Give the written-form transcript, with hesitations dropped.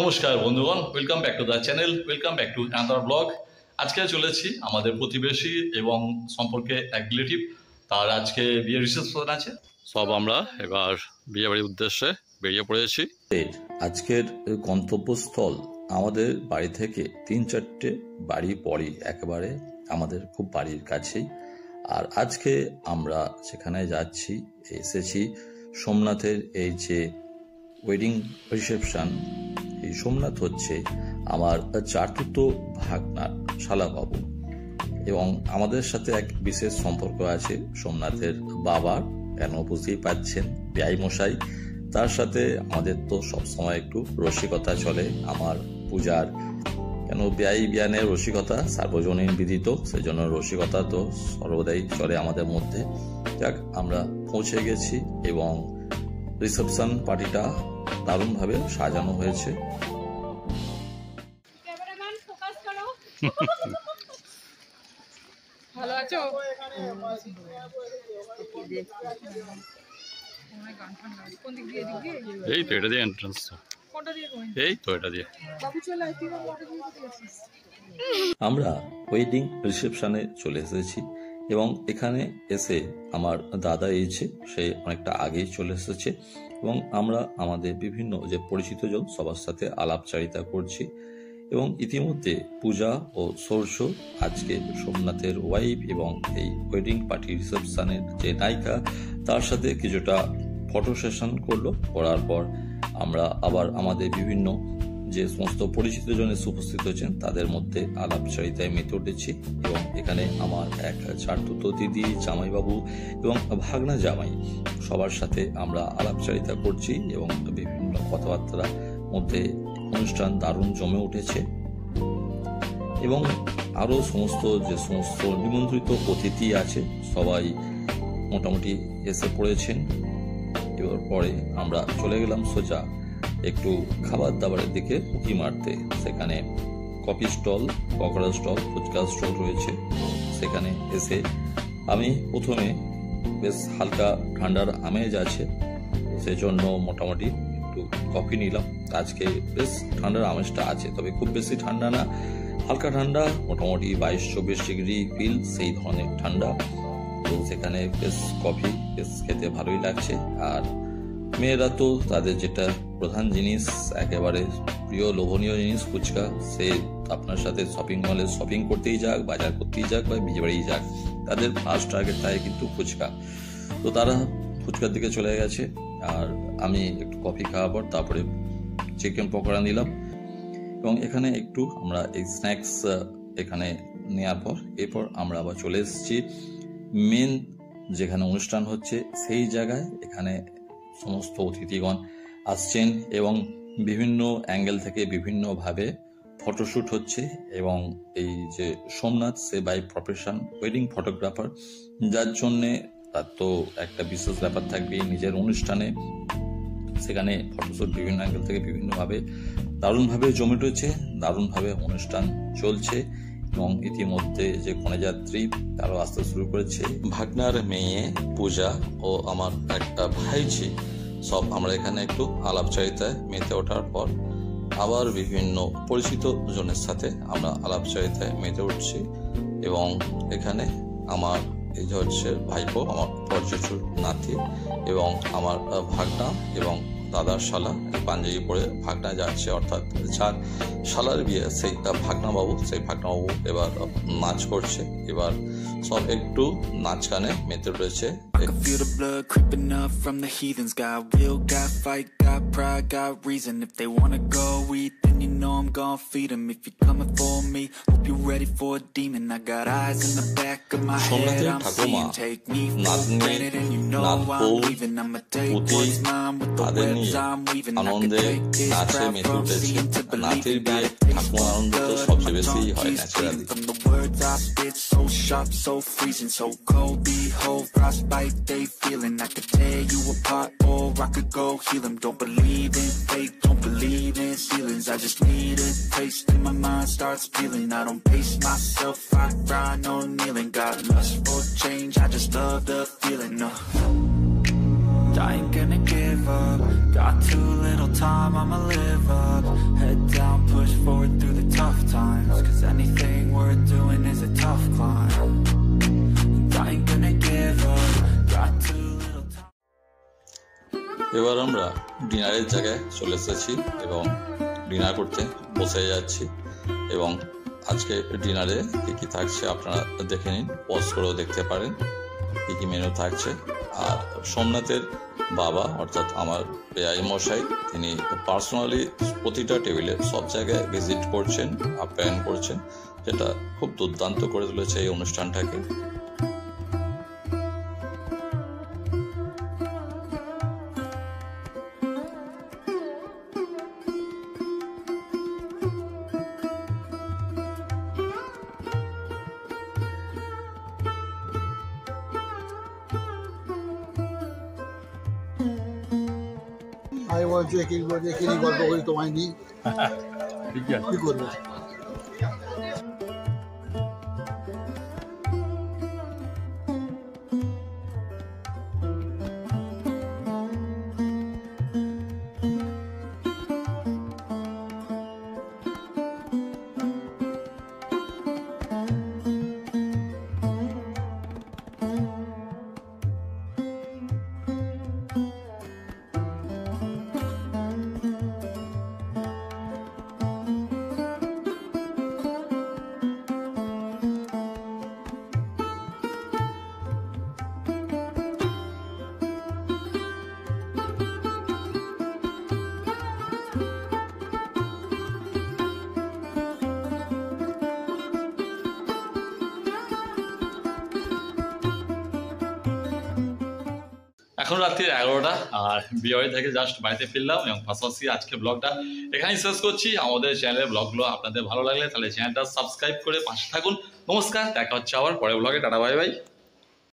নমস্কার বন্ধুগণ, welcome back to the channel, welcome back to another blog. আজকে চলেছি আমাদের প্রতিবেশী এবং সম্পর্কে এক রিলেটিভ, তার আজকে বিয়ের রিসেপশন আছে। সব আমরা এবার বিয়ে বাড়ির উদ্দেশ্যে বেরিয়ে পড়েছি। আজকের গন্তব্যস্থল আমাদের বাড়ি থেকে 3-4টে বাড়ি পরই, একেবারে আমাদের খুব বাড়ির কাছেই। আর আজকে আমরা সেখানে যাচ্ছি, এসেছি সোমনাথের এই যে ওয়েডিং রিসেপশন। এই সোমনাথ হচ্ছে আমার চাতুর্থ ভাগনার শালাবাবু, এবং আমাদের সাথে এক বিশেষ সম্পর্ক আছে সোমনাথের বাবার। কেন বুঝতেই পাচ্ছেন, বেয়াই মশাই, তার সাথে আমাদের তো সবসময় একটু রসিকতা চলে। আমার পূজার কেন বেয়াই বিয়ানের রসিকতা সার্বজনীন বিদিত, সেই জন্য রসিকতা তো সর্বদাই চলে আমাদের মধ্যে। যাক, আমরা পৌঁছে গেছি এবং রিসেপশন পার্টিটা দারুণভাবে সাজানো হয়েছে। ভালো আছো? এই তো এটা দিয়ে এন্ট্রান্স, এই তো এটা দিয়ে। আমরা ওয়েডিং রিসেপশনে চলে এসেছি এবং এখানে এসে আমার দাদা এসেছে, সে অনেকটা আগেই চলে এসেছে এবং আমরা আমাদের বিভিন্ন যে পরিচিত জন সবার সাথে আলাপচারিতা করছি। এবং ইতিমধ্যে পূজা ও সৌর্য আজকে সোমনাথের ওয়াইফ এবং এই ওয়েডিং পার্টি রিসেপশনের যে নায়িকা, তার সাথে কিছুটা ফটো সেশন করলো। করার পর আমরা আবার আমাদের বিভিন্ন যে সমস্ত পরিচিত জন উপস্থিত হয়েছেন তাদের মধ্যে আলাপচারিতায় মেতে উঠেছি। এবং এখানে আমার এক চাতুর্থ দিদি, জামাইবাবু এবং ভাগনা জামাই, সবার সাথে আমরা আলাপচারিতা করছি এবং বিভিন্ন কথাবার্তার মধ্যে অনুষ্ঠান দারুণ জমে উঠেছে। এবং আরো সমস্ত যে সমস্ত নিমন্ত্রিত অতিথি আছে সবাই মোটামুটি এসে পড়েছেন। এবার পরে আমরা চলে গেলাম সোজা একটু খাবার দাবারের দিকে উঁকি মারতে। সেখানে coffee stall, pakora stall, phuchka stall রয়েছে। সেখানে এসে আমি প্রথমে বেশ হালকা ঠান্ডার আমেজ আছে, সেজন্য মোটামুটি একটু কফি নিলাম। আজকে বেশ ঠান্ডার আমেজটা আছে, তবে খুব বেশি ঠান্ডা না, হালকা ঠান্ডা, মোটামুটি 22-24 ডিগ্রি ফিল, সেই ধরনের ঠান্ডা। তো সেখানে বেশ কফি বেশ খেতে ভালোই লাগছে। আর মেয়েরা তো তাদের যেটা প্রধান জিনিস, একেবারে প্রিয় লোভনীয় জিনিস ফুচকা, সে আপনার সাথে শপিং মলে শপিং করতেই যাক, বাজার করতেই যাক বা বিয়ে বাড়িই যাক, তাদের ফার্স্ট টার্গেট থাকে কিন্তু ফুচকা। তো তারা ফুচকার দিকে চলে গেছে আর আমি একটু কফি খাওয়ার পর তারপরে চিকেন পকোড়া নিলাম। এবং এখানে একটু আমরা এই স্ন্যাক্স এখানে নেওয়ার পর এরপর আমরা আবার চলে এসেছি মেন যেখানে অনুষ্ঠান হচ্ছে সেই জায়গায়। এখানে সমস্ত অতিথিগণ আসছেন এবং বিভিন্ন অ্যাঙ্গেল থেকে বিভিন্নভাবে ফটোশ্যুট হচ্ছে। এবং এই যে সোমনাথ, সে বাই প্রফেশন ওয়েডিং ফটোগ্রাফার, যার জন্যে তার তো একটা বিশেষ ব্যাপার থাকবে নিজের অনুষ্ঠানে। সেখানে ফটোশ্যুট বিভিন্ন অ্যাঙ্গেল থেকে বিভিন্নভাবে দারুণভাবে জমে উঠেছে, দারুণভাবে অনুষ্ঠান চলছে। এবং ইতিমধ্যে যে কনেযাত্রী তারাও আসতে শুরু করেছে। ভাগনার মেয়ে পূজা ও আমার একটা ভাইঝি, সব আমরা এখানে একটু আলাপচারিতায় মেতে ওঠার পর আবার বিভিন্ন পরিচিত জনের সাথে আমরা আলাপচারিতায় মেতে উঠছি। এবং এখানে আমার এই যে হচ্ছে ভাইপো, আমার পরচুর নাতি, এবং আমার ভাগনা এবং দাদার শালা পাঞ্জাবি পরে ভাগনা যাচ্ছে, অর্থাৎ যার শালার বিয়ে সেই ভাগনাবাবু, সেই ভাগনাবাবু এবার নাচ করছে। এবার সব একটু নাচ গানে মেতে রয়েছে। Feel the blood creeping up from the heathens. Got will, got fight, got pride, got reason. If they wanna go eat, then you know I'm gon' feed them. If you're coming for me, hope you're ready for a demon. I got eyes in the back of my head, I'm seeing. Take me for granted and you know I'm leaving. I'ma take what's mine with the webs I'm weaving. I can take this crap from seeing to believing. Gotta taste my blood, my tongue keeps bleeding. From the words I spit, so sharp, so freezing, so cold. Behold, frostbite they feeling. I could tear you apart or I could go heal them. Don't believe in fate, don't believe in ceilings. I just need a taste and my mind starts feeling. I don't pace myself, I grind on kneeling. Got lust for change, I just love the feeling. I ain't gonna give up. Got too little time, I'ma live up. Head এবার আমরা ডিনারের জায়গায় চলে এসেছি এবং dinner করতে বসে যাচ্ছি। এবং আজকে ডিনারে কী কী থাকছে আপনারা দেখে নিন, পজ করেও দেখতে পারেন কী কী মেনু থাকছে। আর সোমনাথের বাবা অর্থাৎ আমার পেআই মশাই, তিনি পার্সোনালি প্রতিটা টেবিলে সব জায়গায় ভিজিট করছেন, আপ্যায়ন করছেন, যেটা খুব দুর্দান্ত করে তুলেছে এই অনুষ্ঠানটাকে। আমি বলছি একই গল্প করি তোমায় নিয়ে, কি করবো। এখন রাত্রি 11টা, আর বিয়ে থেকে জাস্ট বাড়িতে ফিরলাম এবং পাশাপাশি আজকে ব্লগটা এখানেই শেষ করছি। আমাদের চ্যানেলের ব্লগগুলো আপনাদের ভালো লাগলে তাহলে চ্যানেলটা সাবস্ক্রাইব করে পাশে থাকুন। নমস্কার, দেখা হচ্ছে আবার পরের ব্লগে। Tata, bye bye.